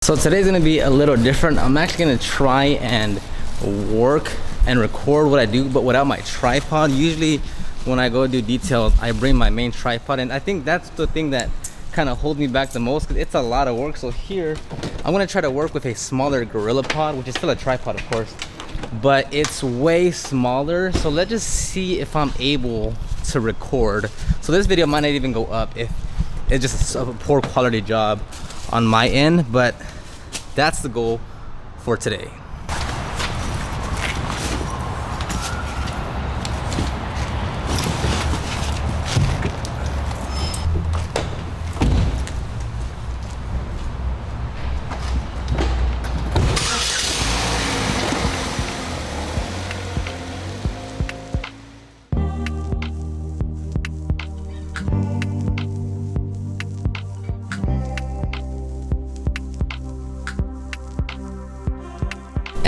So today's gonna be a little different. I'm actually gonna try and work and record what I do, but without my tripod. Usually when I go do details, I bring my main tripod, and I think that's the thing that kind of holds me back the most, because it's a lot of work. So here, I'm gonna try to work with a smaller GorillaPod, which is still a tripod, of course, but it's way smaller. So let's just see if I'm able to record. So this video might not even go up if it's just a poor quality job on my end, but that's the goal for today.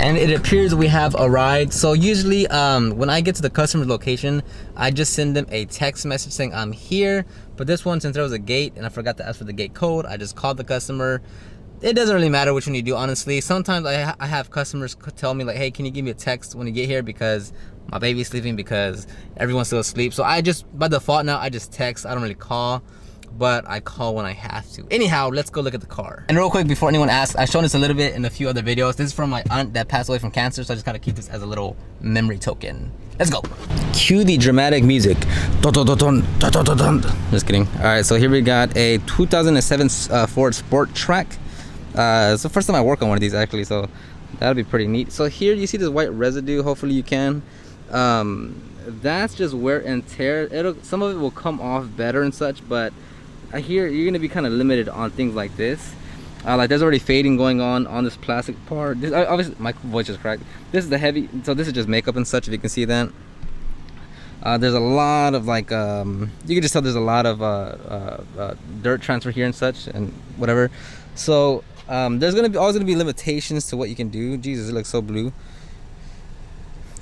And it appears we have arrived. So usually when I get to the customer's location, I just send them a text message saying I'm here. But this one, since there was a gate and I forgot to ask for the gate code, I just called the customer. It doesn't really matter which one you do, honestly. Sometimes I have customers tell me like, hey, can you give me a text when you get here, because my baby's sleeping, because everyone's still asleep. So I just, by default now, I just text. I don't really call, but I call when I have to. Anyhow, let's go look at the car. And real quick, before anyone asks, I've shown this a little bit in a few other videos. This is from my aunt that passed away from cancer, so I just gotta keep this as a little memory token. Let's go. Cue the dramatic music. Dun, dun, dun, dun, dun, dun, dun, dun. Just kidding. All right, so here we got a 2007 Ford Sport Track. It's the first time I work on one of these, actually, so that'll be pretty neat. So here you see this white residue. Hopefully you can. That's just wear and tear. Some of it will come off better and such, but I hear you're gonna be kind of limited on things like this. Like there's already fading going on this plastic part. This, obviously my voice is cracked. This is the heavy, so this is just makeup and such, if you can see that. There's a lot of like, you can just tell there's a lot of dirt transfer here and such and whatever. So there's always gonna be limitations to what you can do. Jesus, it looks so blue.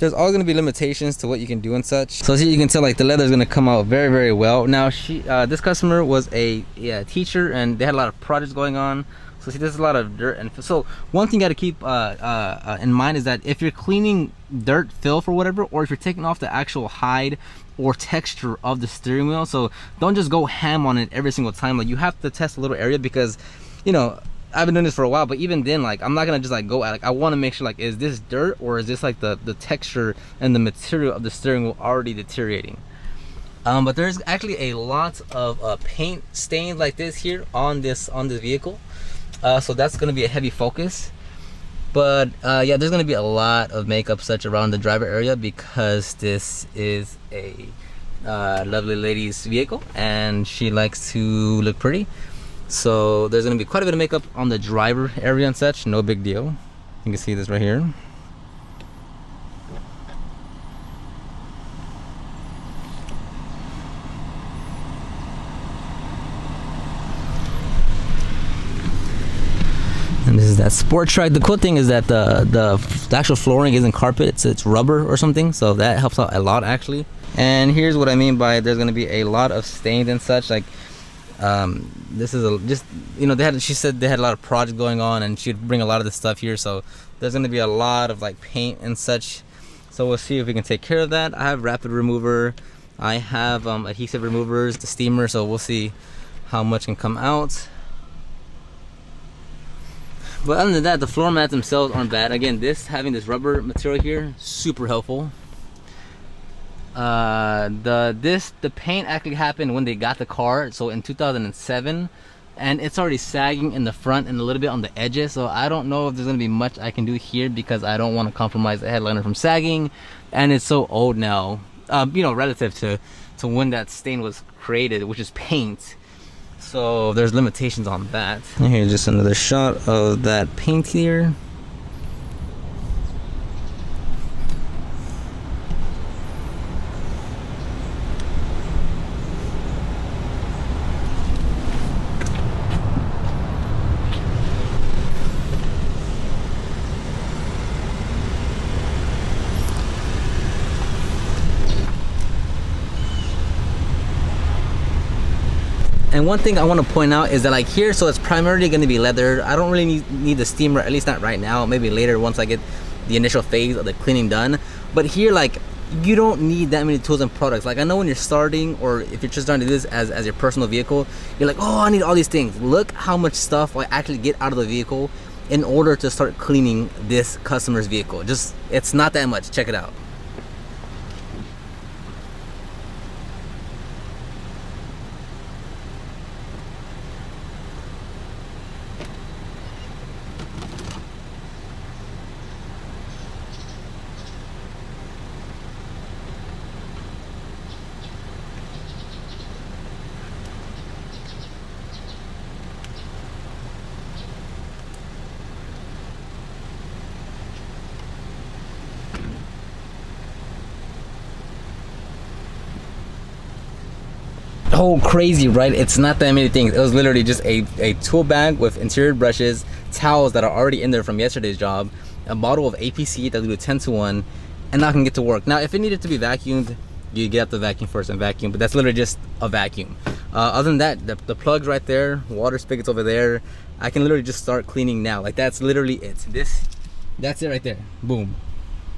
There's always going to be limitations to what you can do and such. So here you can tell like the leather is going to come out very, very well. Now this customer was a teacher, and they had a lot of projects going on. So see, there's a lot of dirt, and so one thing you got to keep in mind is that if you're cleaning dirt, filth or whatever, or if you're taking off the actual hide or texture of the steering wheel, so don't just go ham on it every single time. Like you have to test a little area, because you know, I've been doing this for a while, but even then, like, I'm not gonna just like go at, like, I want to make sure, like, is this dirt, or is this like the texture and the material of the steering wheel already deteriorating? But there's actually a lot of paint stains like this here on this vehicle, so that's gonna be a heavy focus. But yeah, there's gonna be a lot of makeup such around the driver area, because this is a lovely lady's vehicle and she likes to look pretty. So there's gonna be quite a bit of makeup on the driver area and such. No big deal. You can see this right here. And this is that Sport Track. The cool thing is that the actual flooring isn't carpet, it's rubber or something, so that helps out a lot actually. And here's what I mean by there's gonna be a lot of stains and such. Like this is just, you know, she said they had a lot of projects going on, and she'd bring a lot of this stuff here, so there's going to be a lot of like paint and such. So we'll see if we can take care of that. I have rapid remover, I have adhesive removers, the steamer, so we'll see how much can come out. But other than that, the floor mats themselves aren't bad. Again, having this rubber material here, super helpful. The paint actually happened when they got the car, so in 2007, and it's already sagging in the front and a little bit on the edges. So I don't know if there's gonna be much I can do here, because I don't want to compromise the headliner from sagging, and it's so old now, you know, relative to when that stain was created, which is paint. So there's limitations on that. And here's just another shot of that paint here. And one thing I want to point out is that like here, so it's primarily going to be leather. I don't really need the steamer, at least not right now, maybe later once I get the initial phase of the cleaning done. But here, like, you don't need that many tools and products. Like, I know when you're starting, or if you're just starting to do this as your personal vehicle, you're like, oh, I need all these things. Look how much stuff I actually get out of the vehicle in order to start cleaning this customer's vehicle. Just, it's not that much. Check it out. Oh, crazy, right? It's not that many things. It was literally just a tool bag with interior brushes, towels that are already in there from yesterday's job, a bottle of APC that we do 10-to-1, and now I can get to work. Now, if it needed to be vacuumed, you get out the vacuum first and vacuum, but that's literally just a vacuum. Other than that, the plug's right there, water spigot's over there. I can literally just start cleaning now. Like, that's literally it. That's it right there. Boom.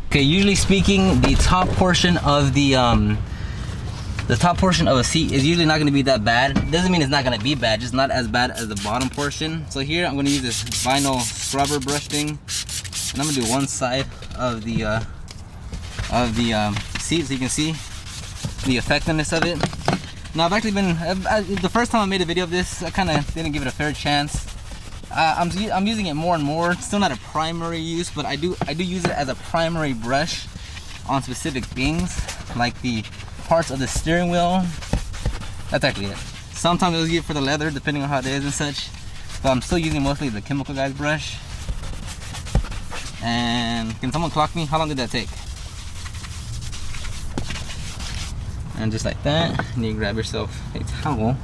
Okay, usually speaking, the top portion of the top portion of a seat is usually not going to be that bad. It doesn't mean it's not going to be bad, just not as bad as the bottom portion. So here I'm going to use this vinyl scrubber brush thing, and I'm going to do one side of the seat so you can see the effectiveness of it. Now, I've actually been the first time I made a video of this, I kind of didn't give it a fair chance. I'm using it more and more. It's still not a primary use, but I do use it as a primary brush on specific things, like the parts of the steering wheel. That's actually it. Sometimes I'll use it for the leather, depending on how it is and such, but I'm still using mostly the Chemical Guys brush. And can someone clock me? How long did that take? And just like that, and you grab yourself a towel.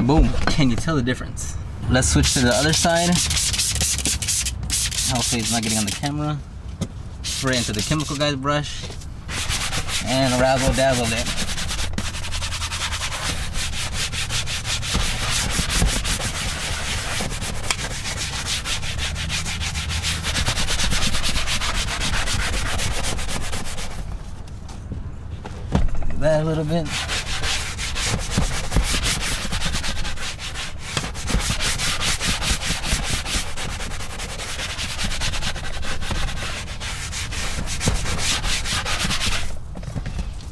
Boom. Can you tell the difference? Let's switch to the other side. Hopefully it's not getting on the camera. Spray into the Chemical Guys brush and razzle dazzle it. Do that a little bit.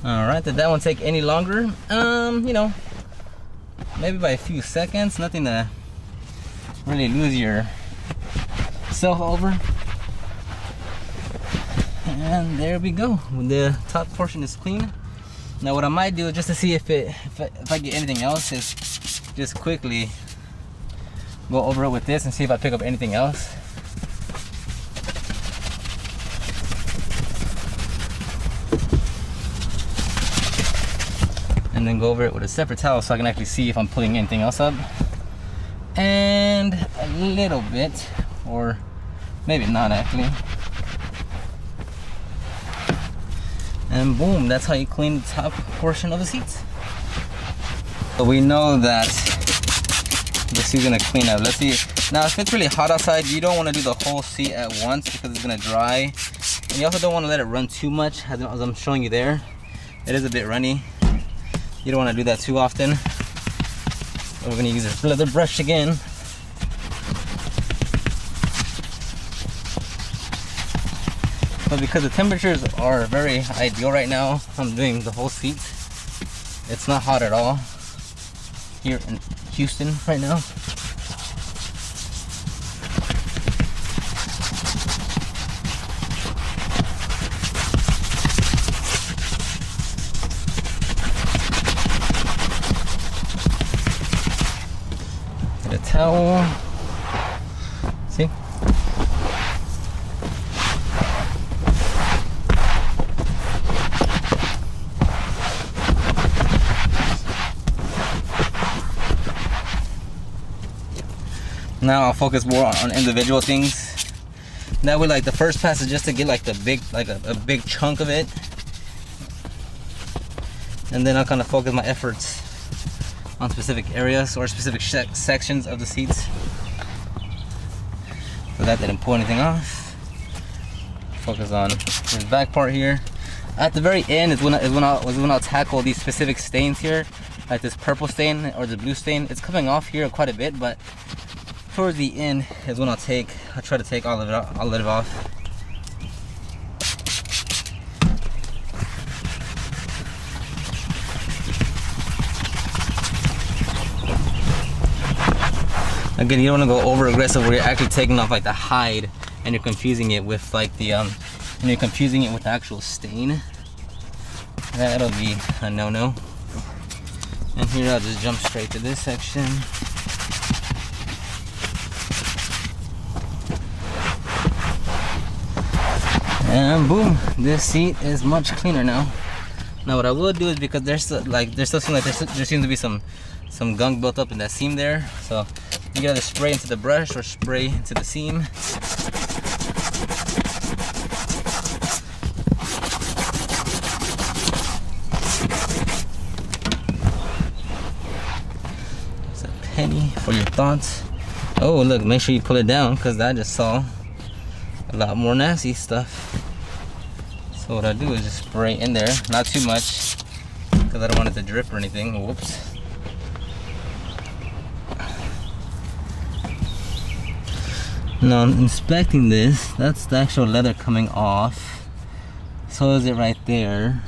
Alright, did that one take any longer? You know, maybe by a few seconds. Nothing to really lose your self over. And there we go. The top portion is clean. Now what I might do, just to see if I get anything else, is just quickly go over it with this and see if I pick up anything else. And then go over it with a separate towel so I can actually see if I'm pulling anything else up. And a little bit, or maybe not actually. And boom, that's how you clean the top portion of the seats. So we know that the seat's gonna clean up. Let's see. Now, if it's really hot outside, you don't want to do the whole seat at once because it's gonna dry. And you also don't want to let it run too much, as I'm showing you there. It is a bit runny. You don't want to do that too often. We're going to use this leather brush again. But because the temperatures are very ideal right now, I'm doing the whole seat. It's not hot at all here in Houston right now. Towel. See? Now I'll focus more on individual things. That way, like the first pass is just to get like the big, like a big chunk of it, and then I'll kind of focus my efforts on specific areas or specific sections of the seats. So that didn't pull anything off. Focus on this back part here. At the very end is when I'll tackle these specific stains here, like this purple stain or the blue stain. It's coming off here quite a bit, but towards the end is when I'll try to take all of it off. I'll let it off. Again, you don't want to go over aggressive where you're actually taking off like the hide and you're confusing it with like the and you're confusing it with the actual stain. That'll be a no-no. And here I'll just jump straight to this section. And boom, this seat is much cleaner now. Now what I will do is, because there still seems like there seems to be some gunk built up in that seam there, so you gotta spray into the brush or spray into the seam. It's a penny for your thoughts. Oh look, make sure you pull it down, because I just saw a lot more nasty stuff. So what I do is just spray in there, not too much, because I don't want it to drip or anything. Whoops. Now inspecting this, that's the actual leather coming off. So is it right there.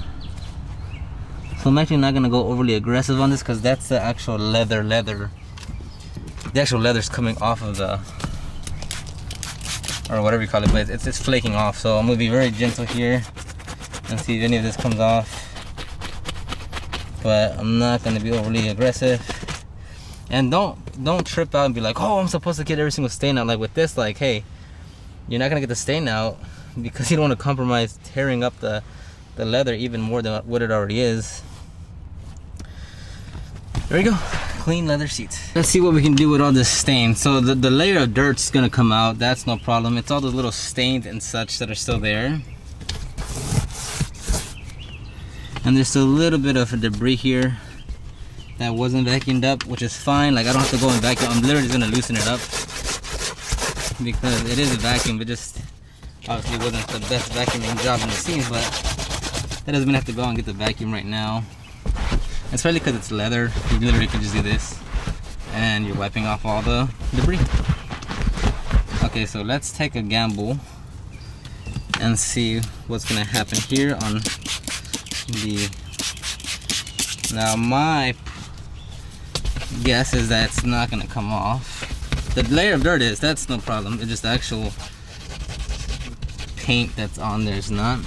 So I'm actually not gonna go overly aggressive on this, because that's the actual leather. The actual leather's coming off of the, or whatever you call it, but it's flaking off. So I'm gonna be very gentle here and see if any of this comes off. But I'm not gonna be overly aggressive. And don't trip out and be like, oh, I'm supposed to get every single stain out. Like with this, like, hey, you're not gonna get the stain out because you don't want to compromise tearing up the leather even more than what it already is. There we go, clean leather seats. Let's see what we can do with all this stain. So the layer of dirt's gonna come out, that's no problem. It's all those little stains and such that are still there. And there's still a little bit of debris here that wasn't vacuumed up, which is fine. Like, I don't have to go and vacuum. I'm literally just gonna loosen it up because it is a vacuum, but just obviously wasn't the best vacuuming job in the scene. But that doesn't mean I have to go and get the vacuum right now. Especially because it's leather. You literally can just do this and you're wiping off all the debris. Okay, so let's take a gamble and see what's gonna happen here on the. Now my guess is that it's not gonna come off. The layer of dirt is, that's no problem. It's just the actual paint that's on there is not.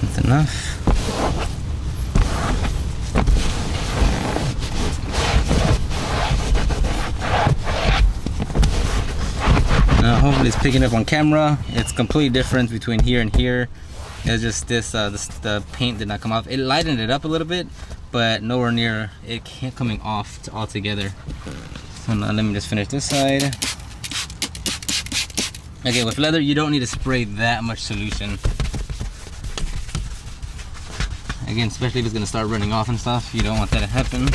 That's enough. Hopefully it's picking up on camera. It's completely different between here and here. It's just the paint did not come off. It lightened it up a little bit, but nowhere near it coming off altogether. So now let me just finish this side. Okay, with leather you don't need to spray that much solution. Again, especially if it's gonna start running off and stuff, you don't want that to happen.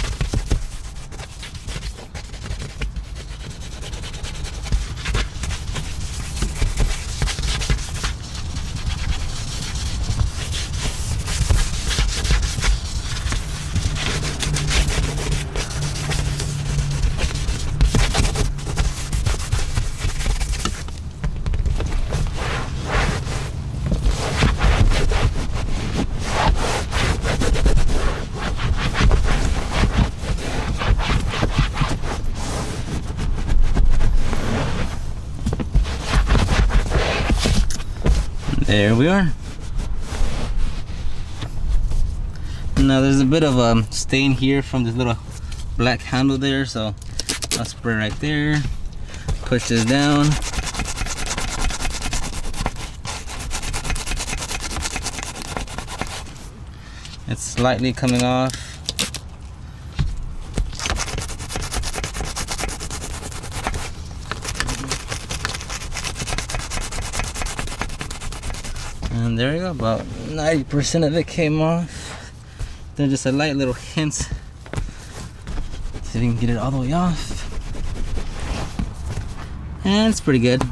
There we are. Now there's a bit of a stain here from this little black handle there, so I'll spray right there. push this down. It's slightly coming off. And there you go, about 90% of it came off. Then just a light little hint. See if we can get it all the way off. And it's pretty good.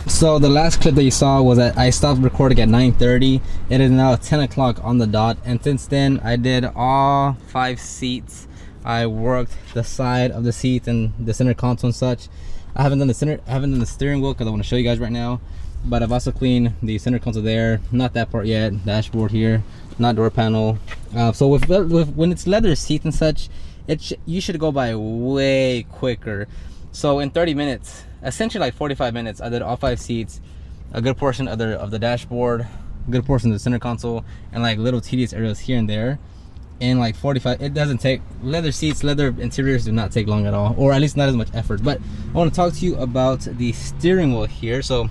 So the last clip that you saw was that I stopped recording at 9:30. It is now 10 o'clock on the dot, and since then I did all 5 seats. I worked the side of the seats and the center console and such. I haven't done the steering wheel because I want to show you guys right now. But I've also cleaned the center console there, not that part yet. Dashboard here, not door panel. So when it's leather seats and such, you should go by way quicker. So in 30 minutes, essentially like 45 minutes, I did all 5 seats, a good portion of the dashboard, a good portion of the center console, and like little tedious areas here and there. In like 45, it doesn't take, leather seats, leather interiors do not take long at all, or at least not as much effort. But I want to talk to you about the steering wheel here. So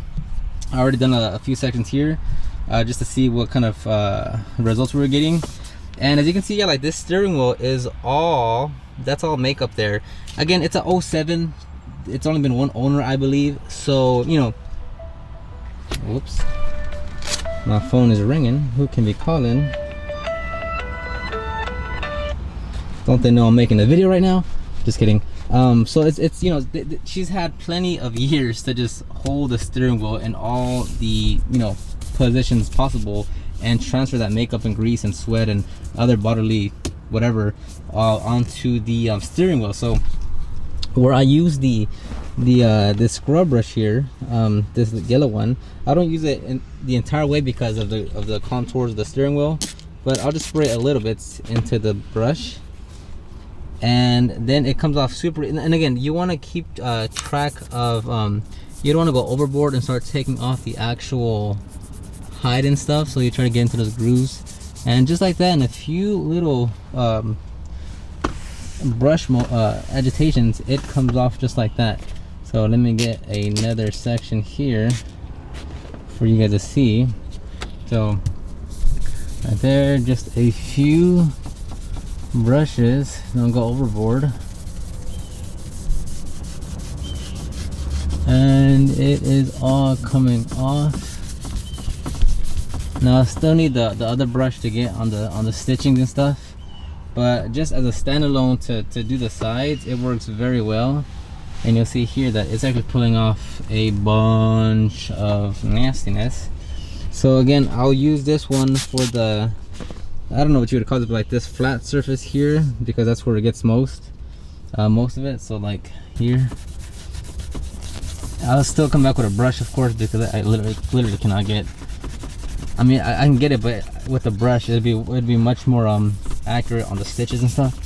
I already done a few sections here just to see what kind of results we were getting. And as you can see, yeah, like this steering wheel is that's all makeup there. Again, it's a 07. It's only been one owner, I believe. So, you know, whoops, my phone is ringing. Who can be calling? Don't they know I'm making a video right now? Just kidding. So it's you know, she's had plenty of years to just hold the steering wheel in all the, you know, positions possible and transfer that makeup and grease and sweat and other bodily whatever onto the steering wheel. So where I use the scrub brush here, this yellow one, I don't use it in the entire way because of the contours of the steering wheel, but I'll just spray a little bit into the brush, and then it comes off super. And again, you want to keep track of you don't want to go overboard and start taking off the actual hide and stuff, so you try to get into those grooves, and just like that, in a few little brush agitations, it comes off just like that. So let me get another section here for you guys to see. So right there, just a few brushes, don't go overboard, and it is all coming off. Now I still need the other brush to get on the stitching and stuff, but just as a standalone to do the sides, it works very well. And you'll see here that it's actually pulling off a bunch of nastiness. So again, I'll use this one for the, I don't know what you would call it, but like this flat surface here, because that's where it gets most of it. So like here, I'll still come back with a brush, of course, because I literally cannot get, I mean, I can get it, but with a brush it'd be much more accurate on the stitches and stuff.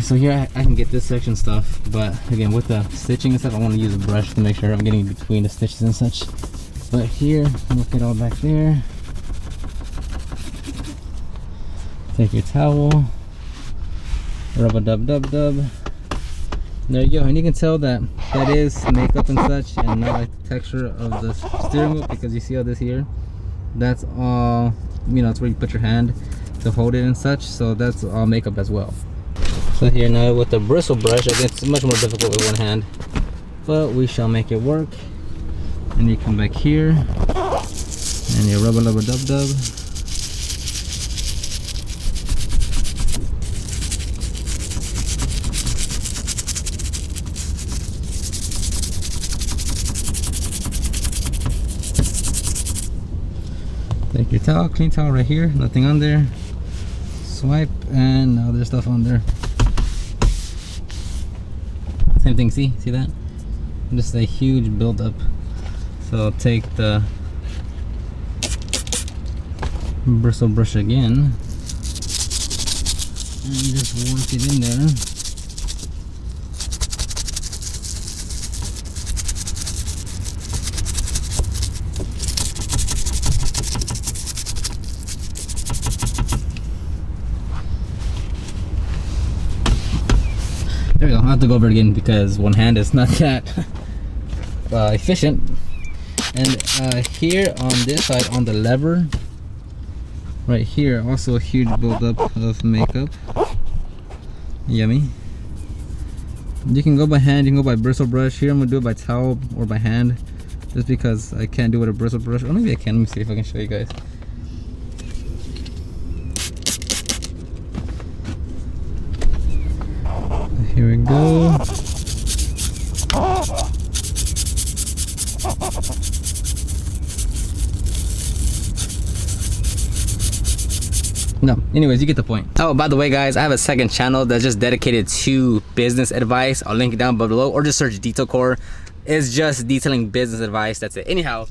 So here I can get this section stuff, but again, with the stitching and stuff, I want to use a brush to make sure I'm getting between the stitches and such. But here, look it all back there. Take your towel, rub a dub. There you go, and you can tell that is makeup and such, and not like the texture of the steering wheel, because you see all this here, that's all, you know, it's where you put your hand to hold it and such, so that's all makeup as well. So here now with the bristle brush, I guess it's much more difficult with one hand, but we shall make it work. And you come back here and you rub a dub. Take your towel, clean towel right here, nothing on there. Swipe, and now there's stuff on there. Same thing, see that? Just a huge buildup. So take the bristle brush again and just work it in there. There we go. I'll have to go over it again because one hand is not that efficient. And here on this side, on the lever right here, also a huge buildup of makeup. Yummy. You can go by hand, you can go by bristle brush. Here I'm gonna do it by towel or by hand, just because I can't do it with a bristle brush. Or maybe I can. Let me see if I can show you guys. Here we go. No, anyways, you get the point. Oh, by the way, guys, I have a second channel that's just dedicated to business advice. I'll link it down below, or just search Detail Core. It's just detailing business advice. That's it. Anyhow,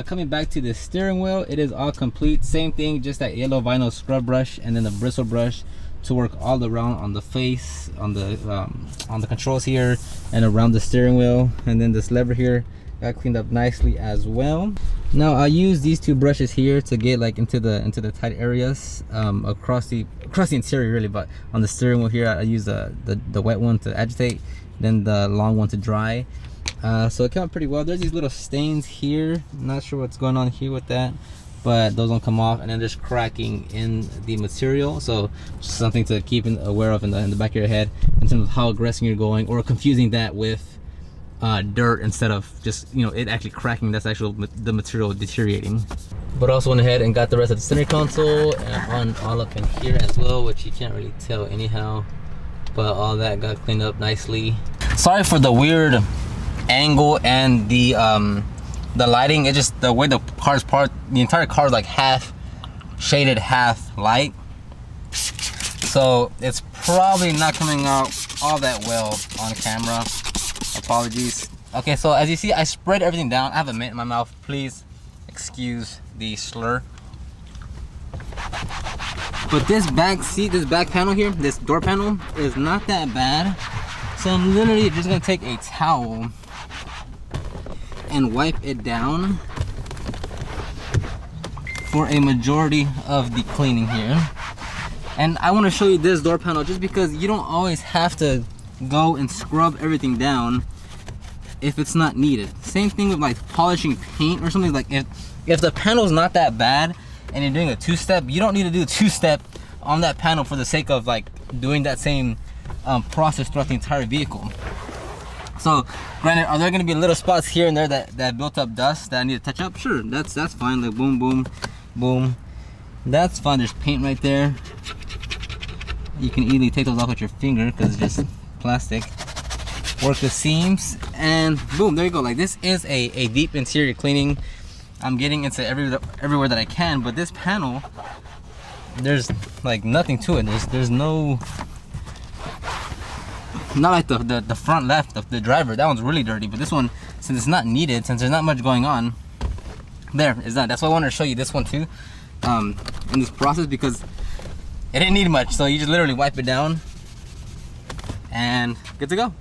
coming back to the steering wheel, it is all complete. Same thing, just that yellow vinyl scrub brush and then the bristle brush to work all around on the face, on the controls here, and around the steering wheel. And then this lever here got cleaned up nicely as well. Now I use these two brushes here to get like into the tight areas across the interior really, but on the steering wheel here I use the wet one to agitate, then the long one to dry. So it came out pretty well. There's these little stains here, not sure what's going on here with that, but those don't come off. And then there's cracking in the material, so just something to keep aware of in the back of your head in terms of how aggressive you're going, or confusing that with dirt instead of just, you know, it actually cracking. That's the material deteriorating. But also went ahead and got the rest of the center console on all up in here as well, which you can't really tell anyhow, but all that got cleaned up nicely. Sorry for the weird angle and the lighting. It's just the way the car's parked. The entire car is like half shaded, half light, so it's probably not coming out all that well on camera. Apologies. Okay, so as you see, I sprayed everything down. I have a mint in my mouth. Please excuse the slur. But this back seat, this back panel here, this door panel is not that bad. So I'm literally just gonna take a towel and wipe it down for a majority of the cleaning here. And I want to show you this door panel just because you don't always have to go and scrub everything down if it's not needed. Same thing with like polishing paint or something. Like if the panel's not that bad and you're doing a two-step, you don't need to do a two-step on that panel for the sake of like doing that same process throughout the entire vehicle. So granted, are there going to be little spots here and there that built up dust that I need to touch up? Sure, that's fine. Like boom, boom, boom, that's fine. There's paint right there. You can easily take those off with your finger because it's just plastic. Work the seams and boom, there you go. Like this is a deep interior cleaning. I'm getting into everywhere that I can, but this panel, there's like nothing to it. There's no, not like the front left of the driver. That one's really dirty, but this one, since it's not needed, since there's not much going on, there is not. That's why I wanted to show you this one too in this process, because it didn't need much. So you just literally wipe it down and good to go.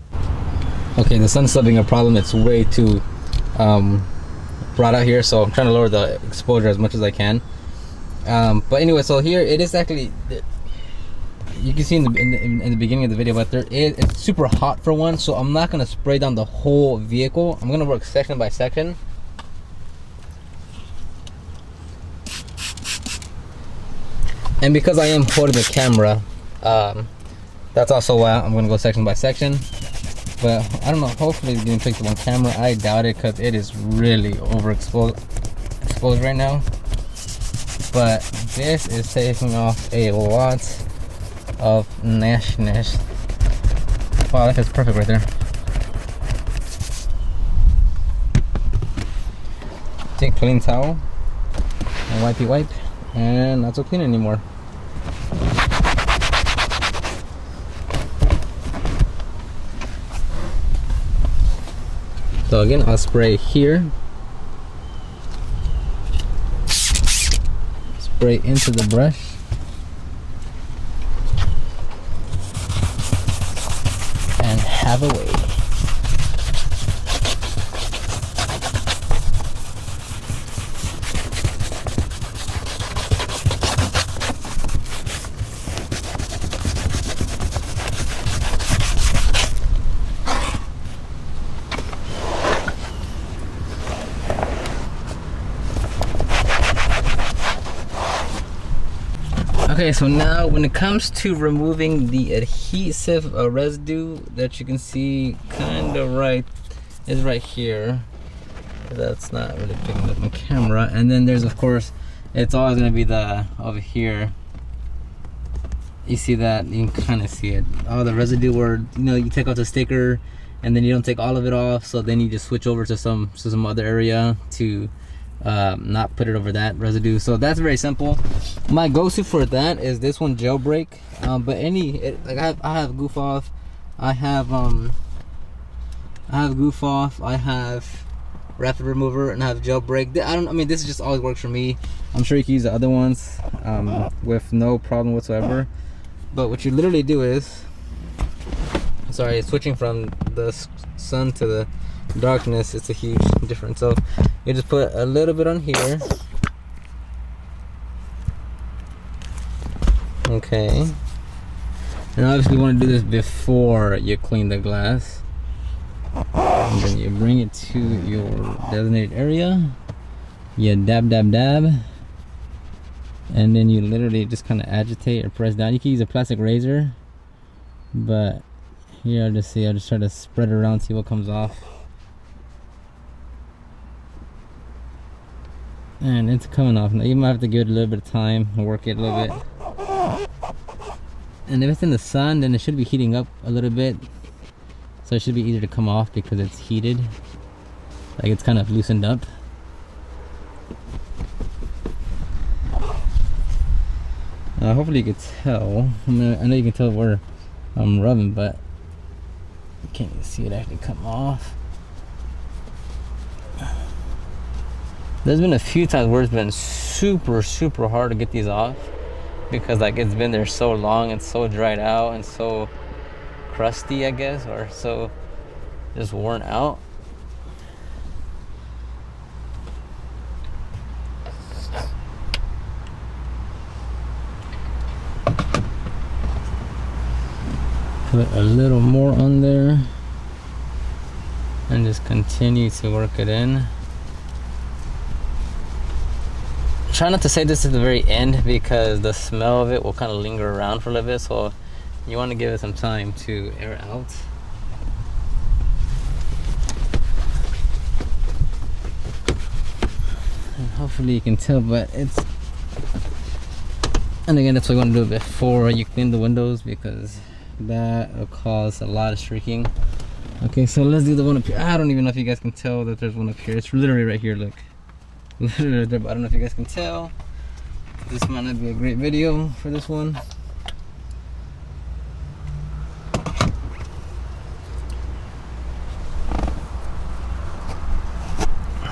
Okay, the sun's still being a problem. It's way too bright out here, so I'm trying to lower the exposure as much as I can. But anyway, so here it is actually, you can see in the beginning of the video, but it's super hot for one, so I'm not gonna spray down the whole vehicle. I'm gonna work section by section. And because I am holding the camera, that's also why I'm gonna go section by section. But I don't know, hopefully it's getting picked up on camera. I doubt it because it is really exposed right now. But this is taking off a lot of nastiness. Wow, that is perfect right there. Take clean towel and wipey wipe, and not so clean anymore. So again, I'll spray here, spray into the brush, and have a way. Okay, so now when it comes to removing the adhesive residue that you can see kind of is right here. That's not really picking up my camera. And then there's, of course, it's always going to be the over here. You see that? You can kind of see it. All the residue where, you know, you take off the sticker and then you don't take all of it off, so then you just switch over to some other area to not put it over that residue. So that's very simple. My go-to for that is this one, Jailbreak. But like I have Goof Off, I have Goof Off, I have Rapid Remover, and I have Jailbreak. I mean, this just always works for me. I'm sure you can use the other ones with no problem whatsoever. But what you literally do is, sorry, switching from the sun to the darkness, it's a huge difference. So you just put a little bit on here. Okay. And obviously you want to do this before you clean the glass. And then you bring it to your designated area. You dab. And then you literally just kind of agitate or press down. You can use a plastic razor, but here I'll just try to spread it around, see what comes off. And it's coming off. Now you might have to give it a little bit of time and work it a little bit. And if it's in the sun, then it should be heating up a little bit, so it should be easier to come off because it's heated, like it's kind of loosened up. Hopefully you can tell. I know you can tell where I'm rubbing, but you can't even see it actually come off. There's been a few times where it's been super hard to get these off because like it's been there so long and so dried out and so crusty, I guess, or so just worn out. Put a little more on there and just continue to work it in. Try not to say this at the very end because the smell of it will kind of linger around for a little bit, so you want to give it some time to air out. And hopefully you can tell, but it's, and again, that's why you want to do it before you clean the windows because that will cause a lot of streaking. Okay, so let's do the one up here. I don't even know if you guys can tell that there's one up here. It's literally right here, look. Literally right there, but I don't know if you guys can tell. This might not be a great video for this one.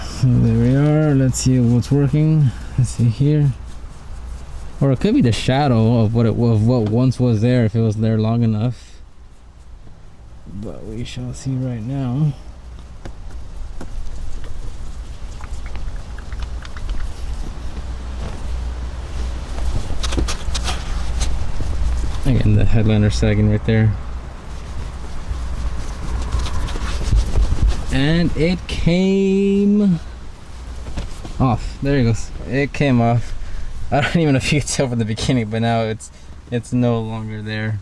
So there we are. Let's see what's working. Let's see here. Or it could be the shadow of what once was there if it was there long enough. But we shall see right now. Again, the headliner sagging right there. And it came off. There it goes. It came off. I don't even know if you could tell from the beginning, but now it's no longer there.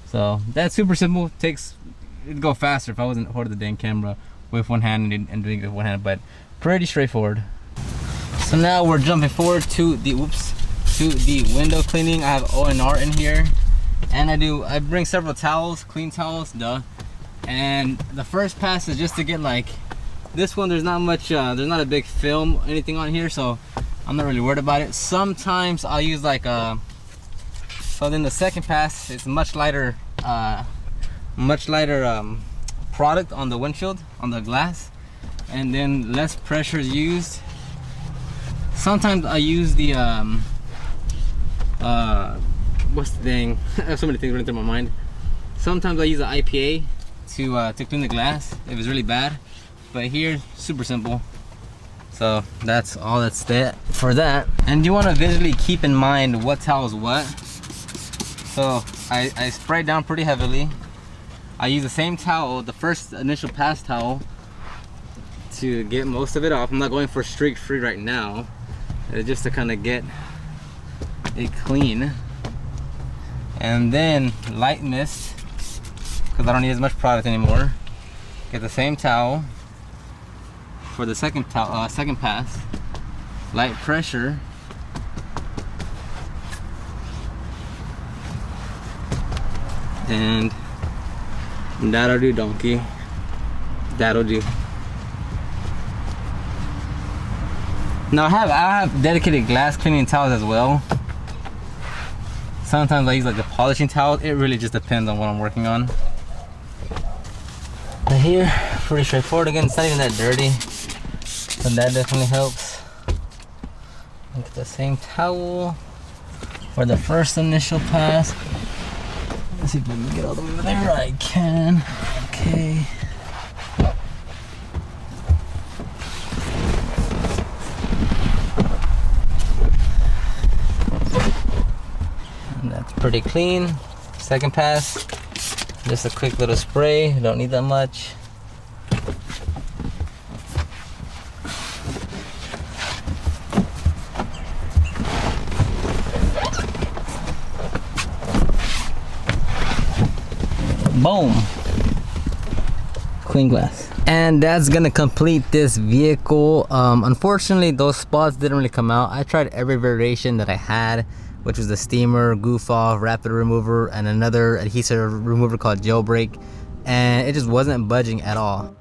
So that's super simple. It'd go faster if I wasn't holding the dang camera with one hand and doing it with one hand, but pretty straightforward. So now we're jumping forward to the window cleaning. I have ONR in here, and I bring several towels, clean towels, duh. And the first pass is just to get like this one. There's not much. There's not a big film, anything on here, so I'm not really worried about it. Sometimes I'll use like so then the second pass is much lighter product on the windshield, on the glass, and then less pressure is used. Sometimes I use the what's the thing? I have so many things running through my mind. Sometimes I use the IPA to clean the glass if it's really bad, but here super simple. So that's all that's there for that. And you want to visually keep in mind what towel is what. So I spray down pretty heavily. I use the same towel, the first initial pass towel, to get most of it off. I'm not going for streak free right now, just to kind of get it clean. And then light mist, because I don't need as much product anymore. Get the same towel for the second pass. Light pressure. And that'll do, donkey. That'll do. Now I have dedicated glass cleaning towels as well. Sometimes I use like the polishing towel. It really just depends on what I'm working on. But here, pretty straightforward. Again, it's not even that dirty, but that definitely helps. Get the same towel for the first initial pass. Let's see if I can get all the way over there. I can. Okay. And that's pretty clean. Second pass, just a quick little spray. Don't need that much. Boom, clean glass. And that's gonna complete this vehicle. Unfortunately, those spots didn't really come out. I tried every variation that I had, which was the steamer, goof off, rapid remover, and another adhesive remover called jailbreak, and it just wasn't budging at all.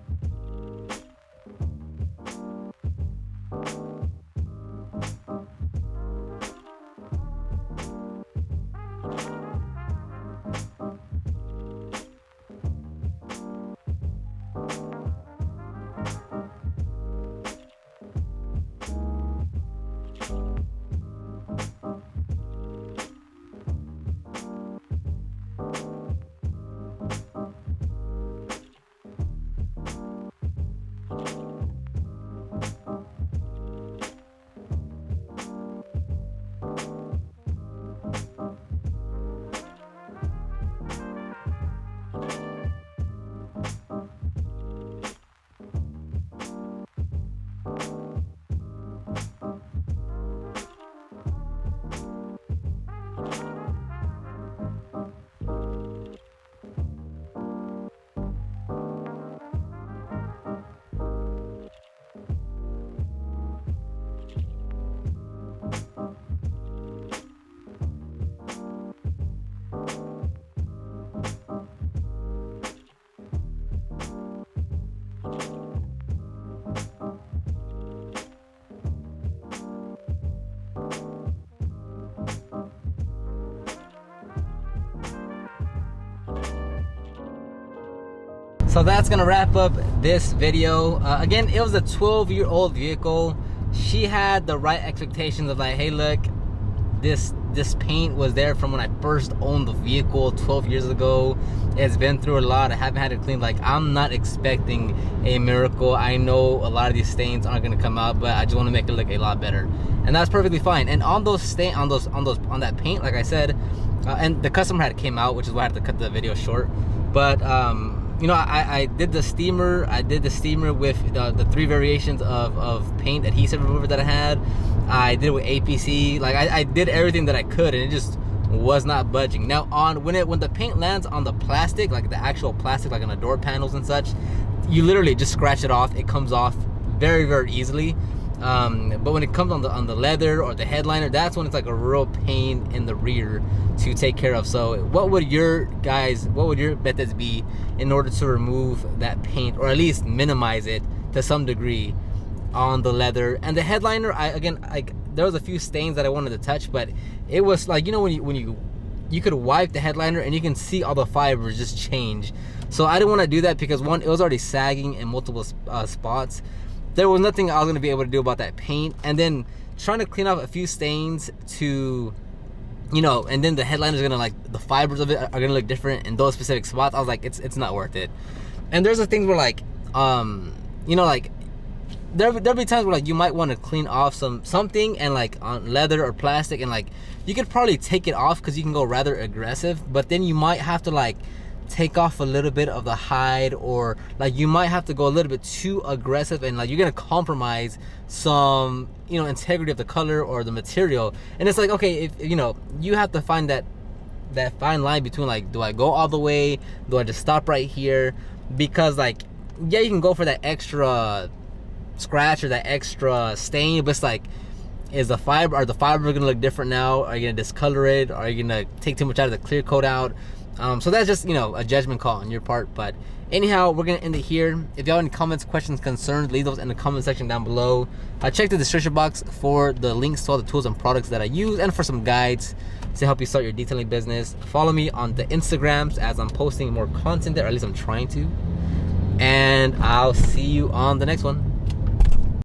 So that's gonna wrap up this video. Again, it was a 12-year-old vehicle. She had the right expectations of like, hey look, this paint was there from when I first owned the vehicle 12 years ago. It's been through a lot. I haven't had it cleaned. Like, I'm not expecting a miracle. I know a lot of these stains aren't gonna come out, but I just want to make it look a lot better, and that's perfectly fine. And on those on that paint, like I said, and the customer had came out, which is why I had to cut the video short. But you know, I did the steamer. I did the steamer with the 3 variations of paint adhesive remover that I had. I did it with APC. Like I did everything that I could, and it just was not budging. Now when the paint lands on the plastic, like the actual plastic, like on the door panels and such, you literally just scratch it off. It comes off very, very easily. But when it comes on the leather or the headliner, that's when it's like a real pain in the rear to take care of. So what would your methods be in order to remove that paint, or at least minimize it to some degree on the leather and the headliner? There was a few stains that I wanted to touch, but it was like, you know, when you could wipe the headliner and you can see all the fibers just change. So I didn't want to do that because one, it was already sagging in multiple spots. There was nothing I was going to be able to do about that paint. And then trying to clean off a few stains to, you know, and then the headliner is going to, like, the fibers of it are going to look different in those specific spots. I was like, it's not worth it. And there's the things where, like, you know, like, there'll be times where, like, you might want to clean off something and, like, on leather or plastic, and, like, you could probably take it off because you can go rather aggressive, but then you might have to, like, take off a little bit of the hide, or like you might have to go a little bit too aggressive, and like you're gonna compromise some, you know, integrity of the color or the material. And it's like, okay, if you know, you have to find that that fine line between like, do I go all the way? Do I just stop right here? Because like, yeah, you can go for that extra scratch or that extra stain, but it's like, is the fiber, are the fibers gonna look different now? Are you gonna discolor it? Are you gonna take too much out of the clear coat out? So that's just, you know, a judgment call on your part. But anyhow, we're gonna end it here. If y'all have any comments, questions, concerns, leave those in the comment section down below. Check the description box for the links to all the tools and products that I use, and for some guides to help you start your detailing business. Follow me on the Instagrams, as I'm posting more content there, or at least I'm trying to. And I'll see you on the next one.